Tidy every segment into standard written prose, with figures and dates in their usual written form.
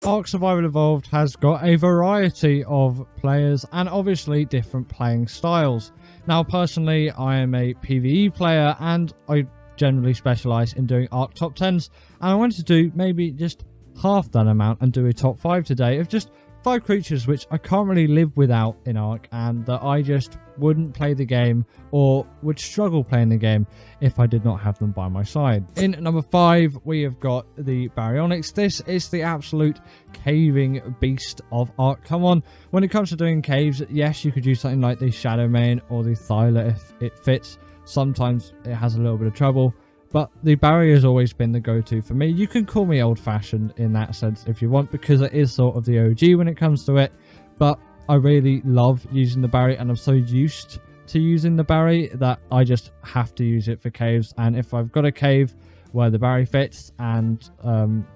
Ark Survival Evolved has got a variety of players and obviously different playing styles. Now personally, I am a PvE player and I generally specialise in doing Ark top 10s, and I wanted to do maybe just half that amount and do a top 5 today of just 5 creatures which I can't really live without in Ark and that I just wouldn't play the game or would struggle playing the game if I did not have them by my side. In number 5 we have got the Baryonyx. This is the absolute caving beast of Ark. Come on, when it comes to doing caves, yes, you could use something like the Shadow Mane or the Thyla if it fits. Sometimes it has a little bit of trouble, but the Barry has always been the go-to for me. You can call me old-fashioned in that sense if you want, because it is sort of the OG when it comes to it. But I really love using the Barry, and I'm so used to using the Barry that I just have to use it for caves. And if I've got a cave where the Barry fits and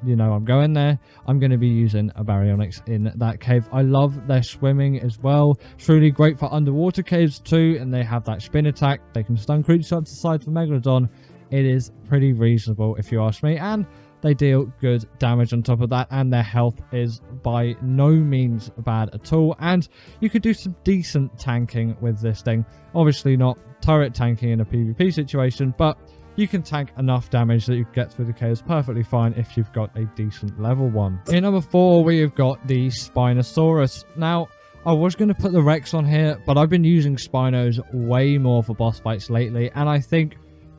you know, I'm going there, I'm going to be using a Baryonyx in that cave. I love their swimming as well. It's really great for underwater caves too, and they have that spin attack. They can stun creatures up to the side for Megalodon. It is pretty reasonable if you ask me, and they deal good damage on top of that, and their health is by no means bad at all. And you could do some decent tanking with this thing. Obviously not turret tanking in a PvP situation, but you can tank enough damage that you can get through the caves perfectly fine if you've got a decent level 1. In number 4 we have got the Spinosaurus. Now I was going to put the Rex on here, but I've been using Spinos way more for boss fights lately, and I think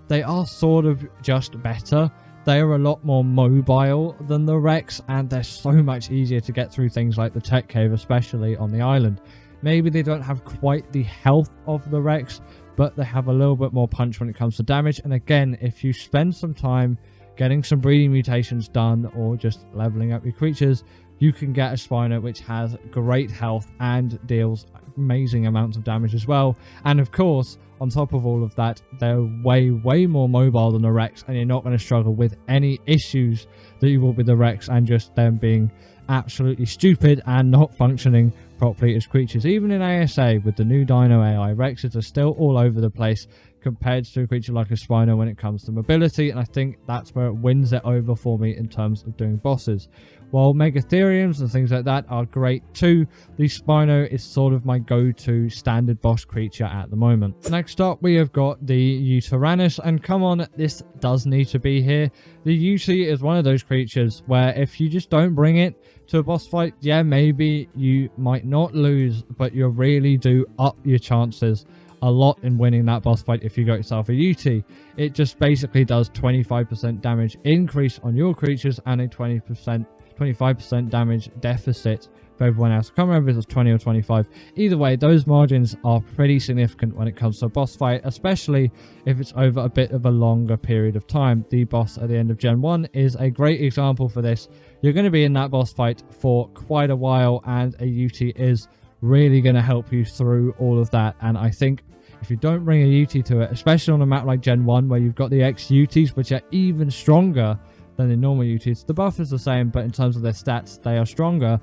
they are sort of just better. They are a lot more mobile than the Rex, and they're so much easier to get through things like the Tech Cave, especially on the island. Maybe they don't have quite the health of the Rex, but they have a little bit more punch when it comes to damage. And again, if you spend some time getting some breeding mutations done or just leveling up your creatures, you can get a Spino which has great health and deals amazing amounts of damage as well. And of course, on top of all of that, they're way more mobile than the Rex, and you're not going to struggle with any issues that you will with the Rex and just them being absolutely stupid and not functioning properly as creatures. Even in ASA with the new Dino AI, Rexes are still all over the place compared to a creature like a Spino when it comes to mobility, and I think that's where it wins it over for me in terms of doing bosses. While Megatheriums and things like that are great too, the Spino is sort of my go-to standard boss creature at the moment. Next up we have got the Yutyrannus, and come on, this does need to be here. The Ut is one of those creatures where if you just don't bring it to a boss fight, yeah, maybe you might not lose, but you really do up your chances a lot in winning that boss fight if you got yourself a UT. It just basically does 25% damage increase on your creatures and a 25% damage deficit for everyone else. I can't remember if it was 20 or 25. Either way, those margins are pretty significant when it comes to a boss fight, especially if it's over a bit of a longer period of time. The boss at the end of Gen 1 is a great example for this. You're going to be in that boss fight for quite a while, and a UT is really going to help you through all of that. And I think if you don't bring a UT to it, especially on a map like Gen 1 where you've got the X UTs which are even stronger than the normal UTs, the buff is the same, but in terms of their stats they are stronger.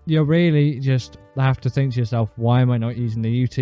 You really just have to think to yourself, why am I not using the UT?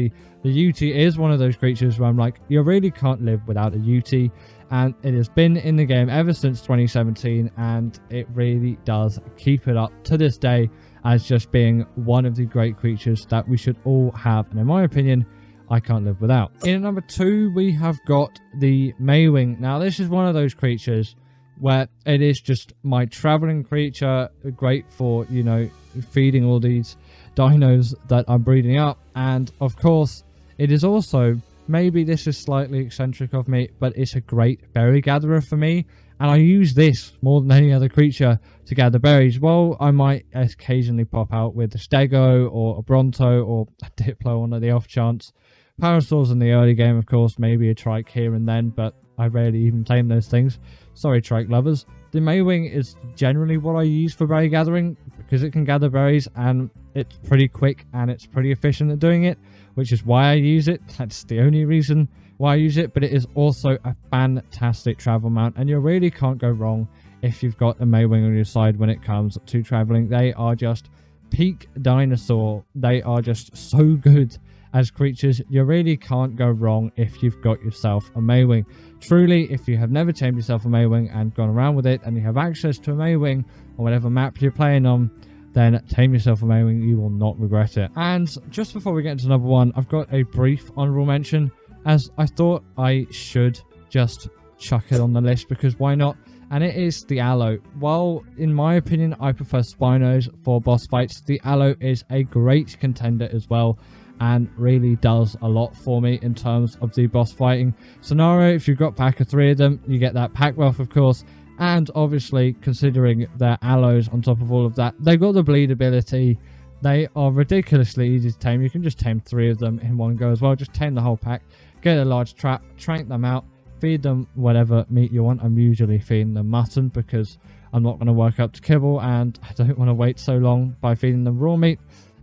The UT is one of those creatures where I'm like, you really can't live without a UT, and it has been in the game ever since 2017, and it really does keep it up to this day as just being one of the great creatures that we should all have, and in my opinion, I can't live without. In number 2 we have got the Maewing. Now this is one of those creatures where it is just my traveling creature, great for, you know, feeding all these dinos that I'm breeding up. And of course it is also, maybe this is slightly eccentric of me, but it's a great berry gatherer for me, and I use this more than any other creature to gather berries. Well, I might occasionally pop out with a Stego or a Bronto or a Diplo on the off chance. Parasaurs in the early game, of course, maybe a Trike here and then, but I rarely even tame those things. Sorry, Trike lovers. The Maewing is generally what I use for berry gathering because it can gather berries and it's pretty quick and it's pretty efficient at doing it, which is why I use it. That's the only reason why I use it, but it is also a fantastic travel mount, and you really can't go wrong if you've got a Maewing on your side when it comes to traveling. They are just peak dinosaur. They are just so good as creatures. You really can't go wrong if you've got yourself a Maewing. Truly, if you have never tamed yourself a Maewing and gone around with it and you have access to a Maewing or whatever map you're playing on, then tame yourself a Maewing. You will not regret it. And just before we get into number 1, I've got a brief honorable mention, as I thought I should just chuck it on the list, because why not? And it is the Allo. Well, in my opinion, I prefer Spinos for boss fights. The Allo is a great contender as well, and really does a lot for me in terms of the boss fighting scenario. If you've got pack of 3 of them, you get that pack buff, of course. And obviously, considering their allos on top of all of that, they've got the bleed ability. They are ridiculously easy to tame. You can just tame 3 of them in one go as well. Just tame the whole pack, get a large trap, trank them out, feed them whatever meat you want. I'm usually feeding them mutton, because I'm not going to work up to kibble, and I don't want to wait so long by feeding them raw meat.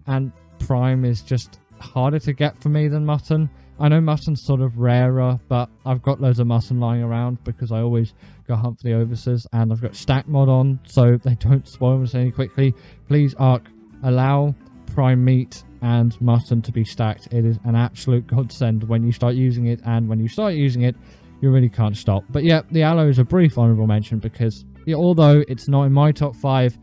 And prime is just harder to get for me than mutton. I know mutton's sort of rarer, but I've got loads of mutton lying around because I always go hunt for the overseers, and I've got stack mod on so they don't spoil us any quickly. Please, Ark, allow prime meat and mutton to be stacked. It is an absolute godsend when you start using it, and when you start using it, you really can't stop. But yeah, the Allo is a brief honorable mention, because although it's not in my top 5,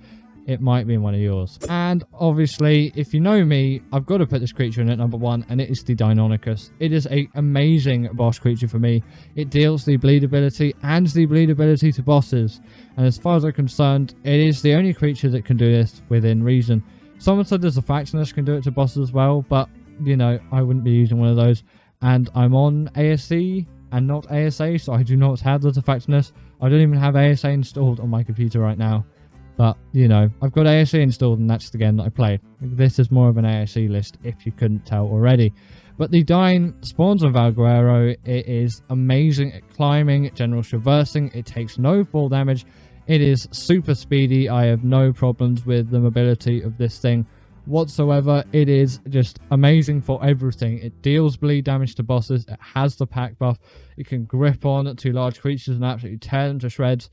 it might be in one of yours. And obviously, if you know me, I've got to put this creature in at number 1, and it is the Deinonychus. It is an amazing boss creature for me. It deals the bleed ability and the bleed ability to bosses, and as far as I'm concerned, it is the only creature that can do this within reason. Someone said there's a Factionist can do it to bosses as well, but you know, I wouldn't be using one of those. And I'm on ASC and not ASA, so I do not have the Factionist. I don't even have ASA installed on my computer right now. But, you know, I've got ASE installed, and that's the game that I played. This is more of an ASE list, if you couldn't tell already. But the Dine spawns on Valguero. It is amazing at climbing, general traversing. It takes no fall damage. It is super speedy. I have no problems with the mobility of this thing whatsoever. It is just amazing for everything. It deals bleed damage to bosses. It has the pack buff. It can grip on to large creatures and absolutely tear them to shreds.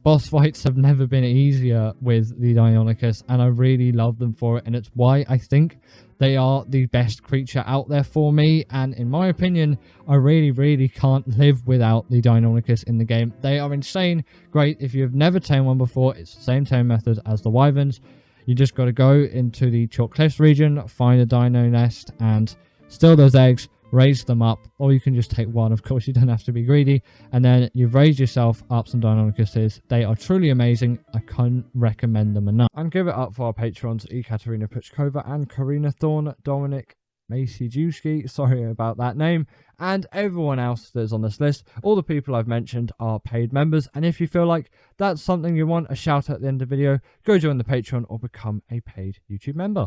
Boss fights have never been easier with the Deinonychus, and I really love them for it, and it's why I think they are the best creature out there for me. And in my opinion, I really can't live without the Deinonychus in the game. They are insane. Great if you've never tamed one before. It's the same tame method as the Wyverns. You just got to go into the Chalk Cliffs region, find a dino nest, and steal those eggs, raise them up, or you can just take one. Of course, you don't have to be greedy, and then you've raised yourself up some Deinonychuses. They are truly amazing. I can't recommend them enough. And give it up for our patrons, Ekaterina Puchkova and Karina Thorne, Dominic Macy-Juski, sorry about that name, and everyone else that's on this list. All the people I've mentioned are paid members, and if you feel like that's something you want a shout out at the end of the video, go join the Patreon or become a paid YouTube member.